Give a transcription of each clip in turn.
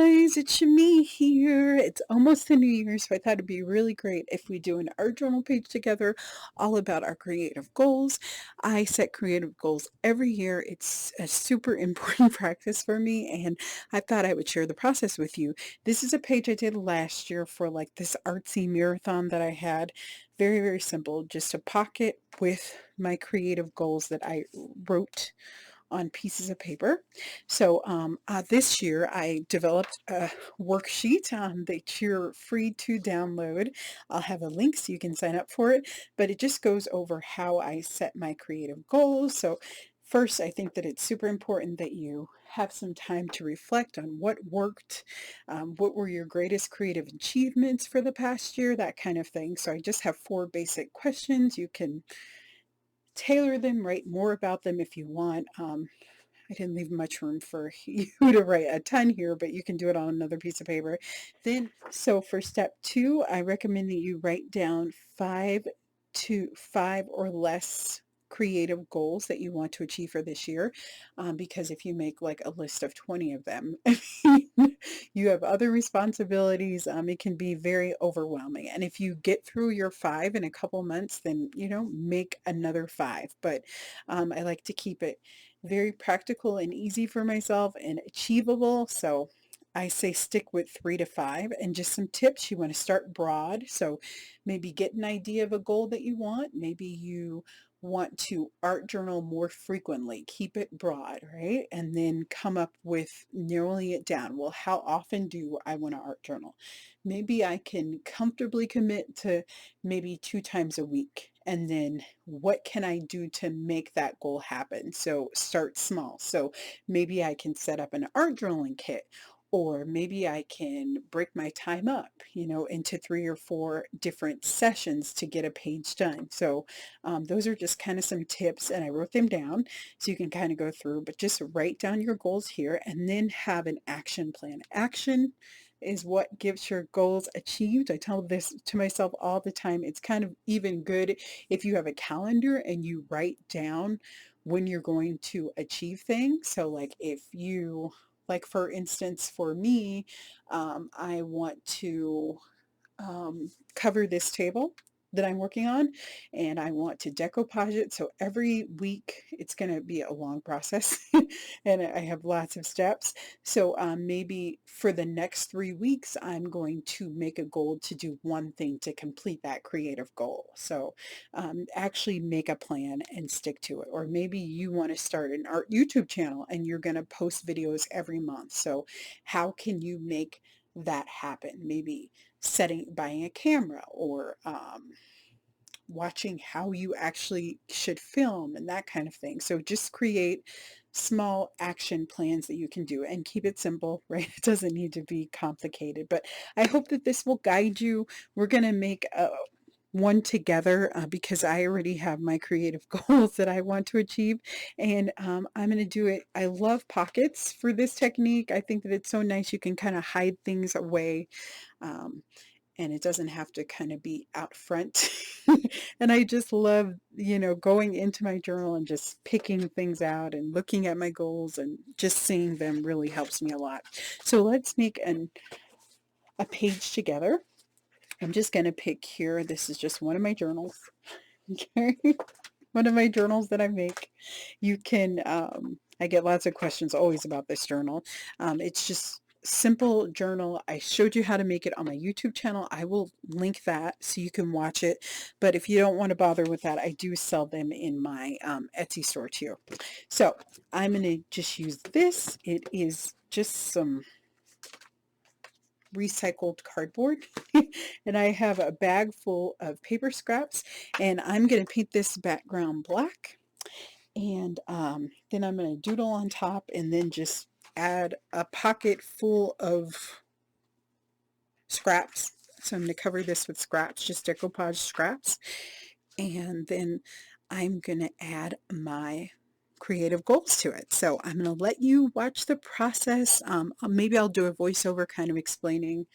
Guys, it's me here. It's almost the new year, so I thought it'd be really great if we do an art journal page together all about our creative goals. I set creative goals every year. It's a super important practice for me, and I thought I would share the process with you. This is a page I did last year for like this artsy marathon that I had. Very, very simple. Just a pocket with my creative goals that I wrote on pieces of paper. So this year I developed a worksheet that you're free to download. I'll have a link so you can sign up for it, but it just goes over how I set my creative goals. So first, I think that it's super important that you have some time to reflect on what worked, what were your greatest creative achievements for the past year, that kind of thing. So I just have 4 basic questions. You can tailor them, write more about them if you want. I didn't leave much room for you to write a ton here, but you can do it on another piece of paper. Then, so for step 2, I recommend that you write down 5 or less creative goals that you want to achieve for this year. Because if you make like a list of 20 of them, you have other responsibilities. It can be very overwhelming. And if you get through your 5 in a couple months, then, make another 5. But I like to keep it very practical and easy for myself and achievable. So I say stick with 3 to 5. And just some tips: you want to start broad. So maybe get an idea of a goal that you want. Maybe you want to art journal more frequently. Keep it broad, right? And then come up with narrowing it down. Well, how often do I want to art journal? Maybe I can comfortably commit to maybe 2 times a week. And then what can I do to make that goal happen? So start small. So maybe I can set up an art journaling kit, or maybe I can break my time up, into 3 or 4 different sessions to get a page done. So those are just kind of some tips, and I wrote them down so you can kind of go through, but just write down your goals here and then have an action plan. Action is what gives your goals achieved. I tell this to myself all the time. It's kind of even good if you have a calendar and you write down when you're going to achieve things. So like if you, like for instance, for me, I want to cover this table that I'm working on, and I want to decoupage it. So every week it's going to be a long process and I have lots of steps. So maybe for the next 3 weeks, I'm going to make a goal to do one thing to complete that creative goal. So actually make a plan and stick to it. Or maybe you want to start an art YouTube channel and you're going to post videos every month. So how can you make that happen? Maybe buying a camera, or watching how you actually should film and that kind of thing. So just create small action plans that you can do and keep it simple, right? It doesn't need to be complicated, but I hope that this will guide you. We're going to make one together because I already have my creative goals that I want to achieve, and I'm going to do it. I love pockets for this technique. I think that it's so nice. You can kind of hide things away. Um, and it doesn't have to kind of be out front. And I just love, going into my journal and just picking things out and looking at my goals, and just seeing them really helps me a lot. So let's make a page together. I'm just going to pick here. This is just one of my journals. Okay. One of my journals that I make. You can, I get lots of questions always about this journal. It's just simple journal. I showed you how to make it on my YouTube channel. I will link that so you can watch it. But if you don't want to bother with that, I do sell them in my Etsy store too. So I'm going to just use this. It is just some recycled cardboard. And I have a bag full of paper scraps, and I'm going to paint this background black. And then I'm going to doodle on top, and then just add a pocket full of scraps. So I'm going to cover this with scraps, just decoupage scraps. And then I'm going to add my creative goals to it. So I'm going to let you watch the process. Maybe I'll do a voiceover kind of explaining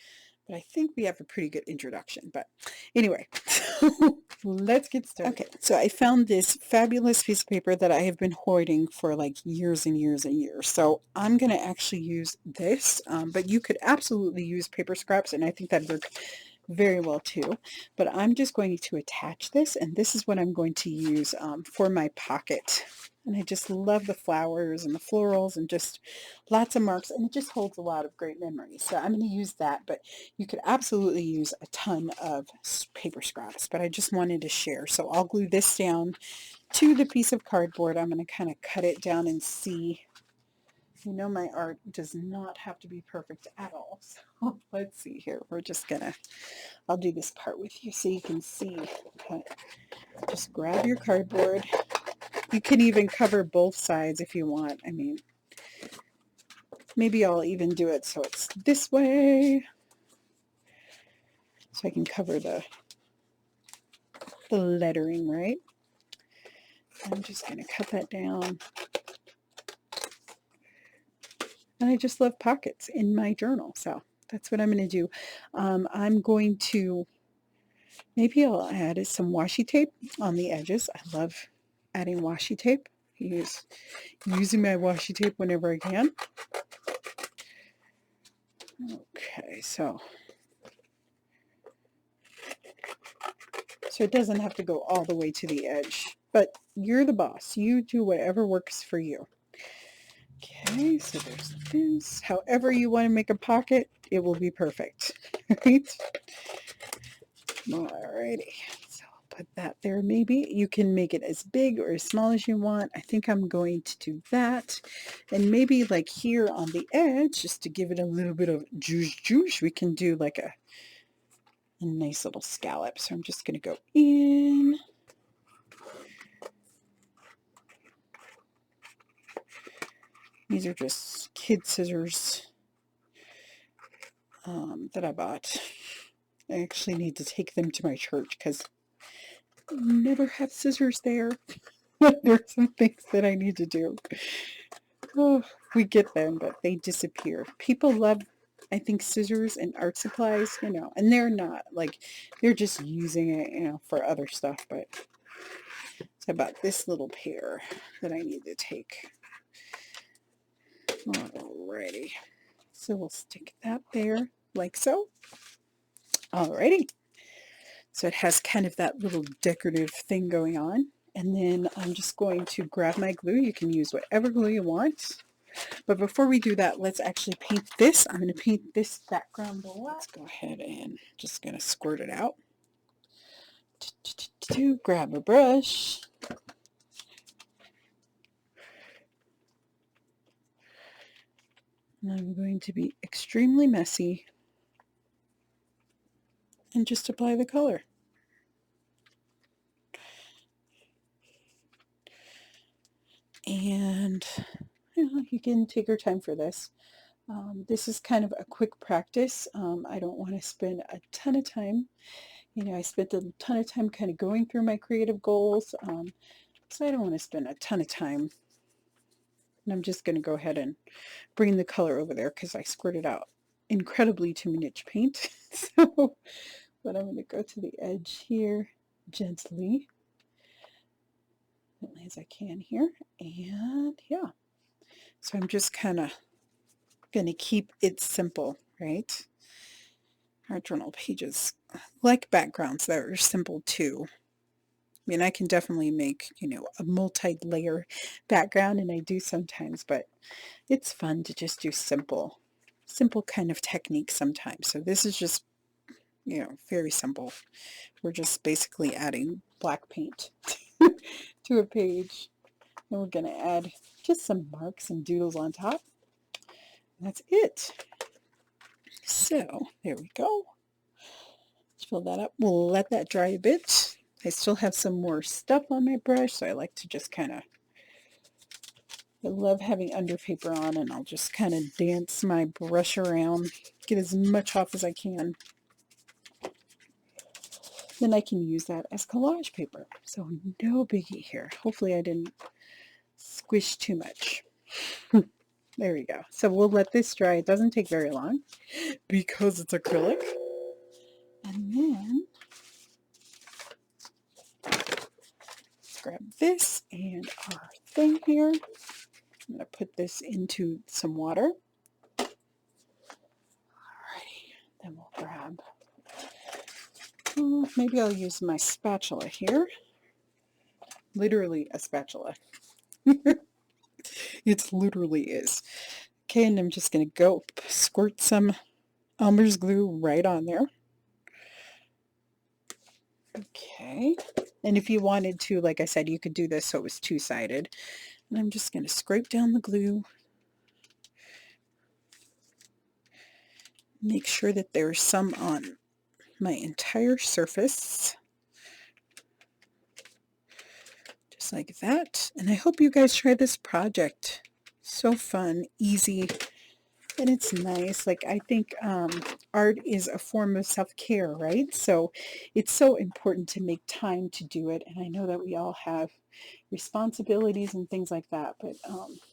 But I think we have a pretty good introduction. But anyway, so let's get started. Okay, so I found this fabulous piece of paper that I have been hoarding for like years and years and years. So I'm going to actually use this, but you could absolutely use paper scraps, and I think that'd work very well too. But I'm just going to attach this, and this is what I'm going to use for my pocket. And I just love the flowers and the florals and just lots of marks, and it just holds a lot of great memories. So I'm going to use that, but you could absolutely use a ton of paper scraps, but I just wanted to share. So I'll glue this down to the piece of cardboard. I'm going to kind of cut it down and see. You know, my art does not have to be perfect at all. So let's see here. We're just going to, I'll do this part with you so you can see. Okay. Just grab your cardboard. You can even cover both sides if you want. I mean, maybe I'll even do it so it's this way, so I can cover the lettering, right? I'm just going to cut that down. And I just love pockets in my journal, so that's what I'm going to do. I'm going to, maybe I'll add some washi tape on the edges. I love adding washi tape. Using my washi tape whenever I can. Okay, so it doesn't have to go all the way to the edge, but you're the boss. You do whatever works for you. Okay, so there's this. However you want to make a pocket, it will be perfect, right? Alrighty, so I'll put that there maybe. You can make it as big or as small as you want. I think I'm going to do that. And maybe like here on the edge, just to give it a little bit of juice, we can do like a nice little scallop. So I'm just going to go in. These are just kid scissors that I bought. I actually need to take them to my church because I never have scissors there. There's some things that I need to do. Oh, we get them, but they disappear. People love, I think, scissors and art supplies, you know, and they're not. Like, they're just using it, you know, for other stuff. But it's about this little pair that I need to take. Alrighty. So we'll stick that there, like so. Alrighty. So it has kind of that little decorative thing going on. And then I'm just going to grab my glue. You can use whatever glue you want. But before we do that, let's actually paint this. I'm going to paint this background black. Let's go ahead and just going to squirt it out. Grab a brush. And I'm going to be extremely messy and just apply the color. And you can take your time for this. This is kind of a quick practice. I don't want to spend a ton of time. You know, I spent a ton of time kind of going through my creative goals. So I don't want to spend a ton of time. And I'm just going to go ahead and bring the color over there because I squirted out incredibly too much paint. So, but I'm going to go to the edge here gently as I can here. And yeah, so I'm just kind of going to keep it simple, right? Our journal pages like backgrounds that are simple too. I mean, I can definitely make, you know, a multi-layer background, and I do sometimes, but it's fun to just do simple kind of technique sometimes. So this is just, you know, very simple. We're just basically adding black paint to a page, and we're going to add just some marks and doodles on top. That's it. So there we go. Let's fill that up. We'll let that dry a bit. I still have some more stuff on my brush, so I like to just kind of, I love having under paper on, and I'll just kind of dance my brush around, get as much off as I can. Then I can use that as collage paper. So no biggie here. Hopefully I didn't squish too much. There we go. So we'll let this dry. It doesn't take very long because it's acrylic. And then let's grab this and our thing here. I'm going to put this into some water. Alrighty. Then we'll grab, maybe I'll use my spatula here. Literally a spatula. It literally is. Okay, and I'm just going to go squirt some Elmer's glue right on there. Okay, and if you wanted to, like I said, you could do this so it was two-sided. And I'm just going to scrape down the glue. Make sure that there's some on my entire surface. Just like that. And I hope you guys try this project. So fun, easy, and it's nice. Like, I think art is a form of self-care, right? So it's so important to make time to do it. And I know that we all have responsibilities and things like that, but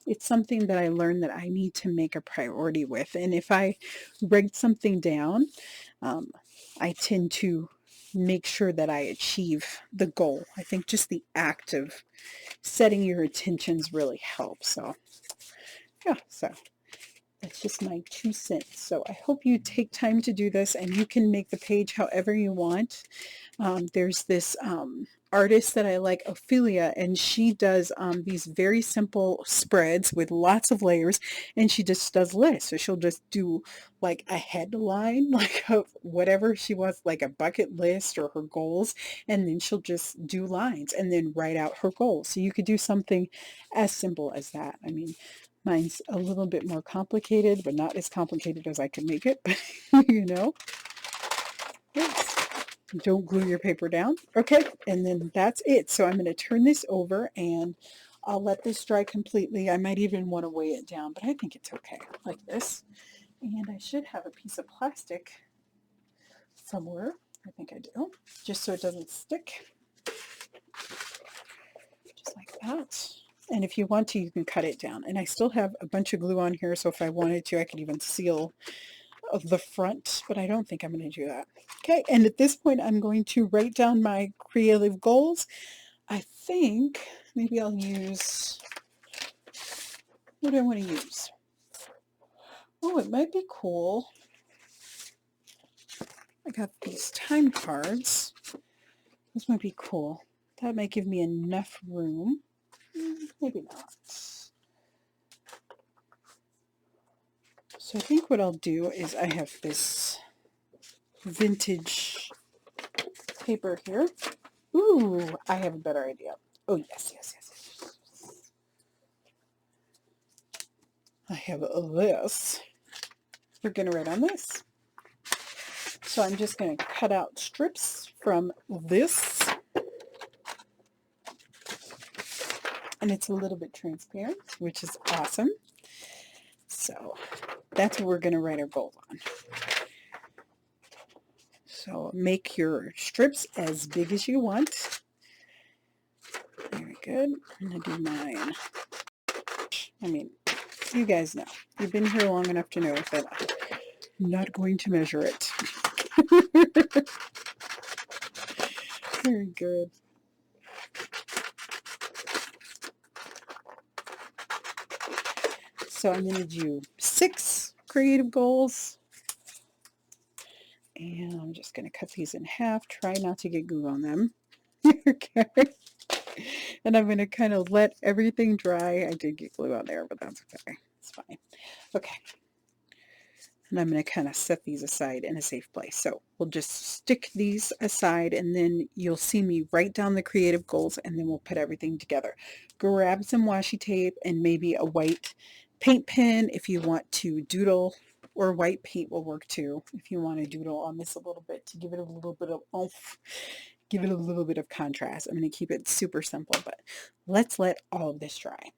it's something that I learned that I need to make a priority with. And if I write something down, I tend to make sure that I achieve the goal. I think just the act of setting your intentions really helps. So yeah, so that's just my 2 cents. So I hope you take time to do this, and you can make the page however you want. There's this artist that I like, Ophelia, and she does these very simple spreads with lots of layers, and she just does lists. So she'll just do like a headline, like of whatever she wants, like a bucket list or her goals, and then she'll just do lines and then write out her goals. So you could do something as simple as that. I mean, mine's a little bit more complicated, but not as complicated as I can make it, you know. Yes. Don't glue your paper down. Okay, and then that's it. So I'm going to turn this over and I'll let this dry completely. I might even want to weigh it down, but I think it's okay like this. And I should have a piece of plastic somewhere. I think I do, just so it doesn't stick. Just like that. And if you want to, you can cut it down. And I still have a bunch of glue on here, so if I wanted to, I could even seal of the front, but I don't think I'm going to do that. Okay, and at this point, I'm going to write down my creative goals. I think maybe I'll use, what do I want to use? Oh, it might be cool. I got these time cards. This might be cool. That might give me enough room. Maybe not. So I think what I'll do is I have this vintage paper here. Ooh, I have a better idea. Oh, yes. I have this. We're going to write on this. So I'm just going to cut out strips from this. And it's a little bit transparent, which is awesome. So that's what we're going to write our goals on. So make your strips as big as you want. Very good. I'm going to do mine. I mean, you guys know. You've been here long enough to know that I'm not going to measure it. Very good. So I'm going to do 6 creative goals. And I'm just going to cut these in half. Try not to get glue on them. Okay. And I'm going to kind of let everything dry. I did get glue on there, but that's okay. It's fine. Okay. And I'm going to kind of set these aside in a safe place. So we'll just stick these aside, and then you'll see me write down the creative goals, and then we'll put everything together. Grab some washi tape and maybe a white paint pen if you want to doodle, or white paint will work too if you want to doodle on this a little bit to give it a little bit of oomph, give it a little bit of contrast. I'm going to keep it super simple, but let's let all of this dry.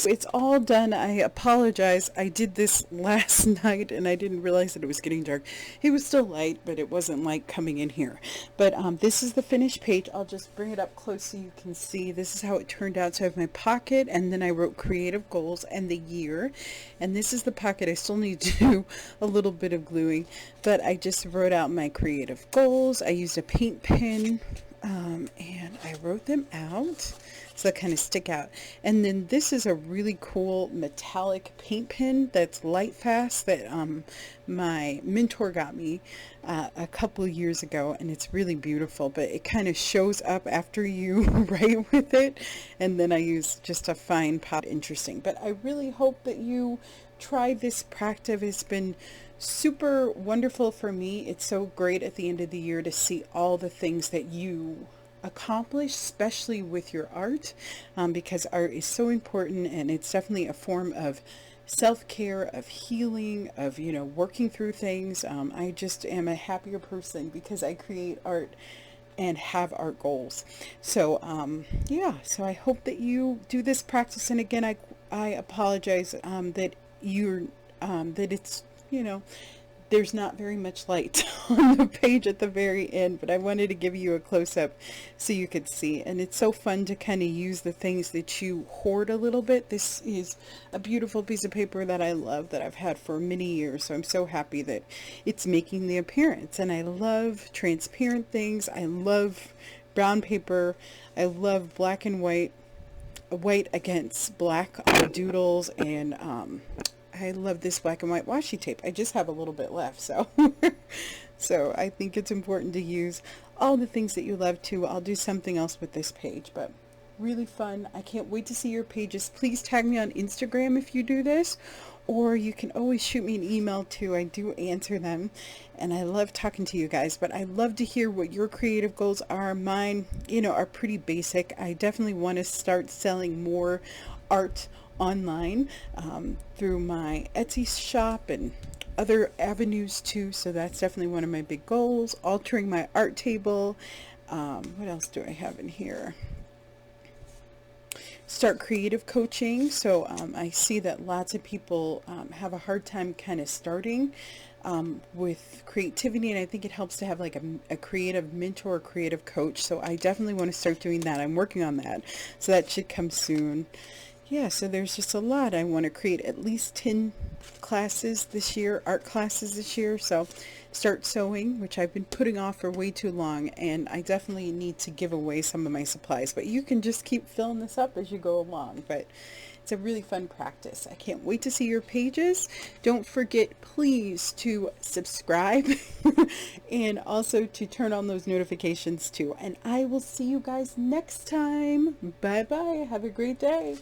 it's all done. I apologize. I did this last night and I didn't realize that it was getting dark. It was still light, but it wasn't light coming in here. But this is the finished page. I'll just bring it up close so you can see. This is how it turned out. So I have my pocket, and then I wrote creative goals and the year. And this is the pocket. I still need to do a little bit of gluing, but I just wrote out my creative goals. I used a paint pen, and I wrote them out so they kind of stick out. And then this is a really cool metallic paint pen that's light fast that my mentor got me a couple of years ago, and it's really beautiful, but it kind of shows up after you write with it. And then I use just a fine pot. Interesting. But I really hope that you try this practice. It's been super wonderful for me. It's so great at the end of the year to see all the things that you accomplish, especially with your art, because art is so important, and it's definitely a form of self-care, of healing, of, you know, working through things. I just am a happier person because I create art and have art goals. So yeah, so I hope that you do this practice. And again, I apologize that you're that it's, you know, there's not very much light on the page at the very end, but I wanted to give you a close-up so you could see. And it's so fun to kind of use the things that you hoard a little bit. This is a beautiful piece of paper that I love, that I've had for many years, so I'm so happy that it's making the appearance. And I love transparent things. I love brown paper. I love black and white against black on doodles, and I love this black and white washi tape. I just have a little bit left, so so I think it's important to use all the things that you love too. I'll do something else with this page, but really fun. I can't wait to see your pages. Please tag me on Instagram if you do this, or you can always shoot me an email too. I do answer them, and I love talking to you guys, but I love to hear what your creative goals are. Mine, you know, are pretty basic. I definitely want to start selling more art online through my Etsy shop and other avenues too, so that's definitely one of my big goals. Altering my art table. What else do I have in here? Start creative coaching. So I see that lots of people have a hard time kind of starting with creativity, and I think it helps to have like a creative mentor or creative coach. So I definitely want to start doing that. I'm working on that, so that should come soon. Yeah, so there's just a lot. I want to create at least 10 classes this year, art classes this year. So start sewing, which I've been putting off for way too long, and I definitely need to give away some of my supplies. But you can just keep filling this up as you go along. But it's a really fun practice. I can't wait to see your pages. Don't forget, please, to subscribe and also to turn on those notifications too. And I will see you guys next time. Bye-bye. Have a great day.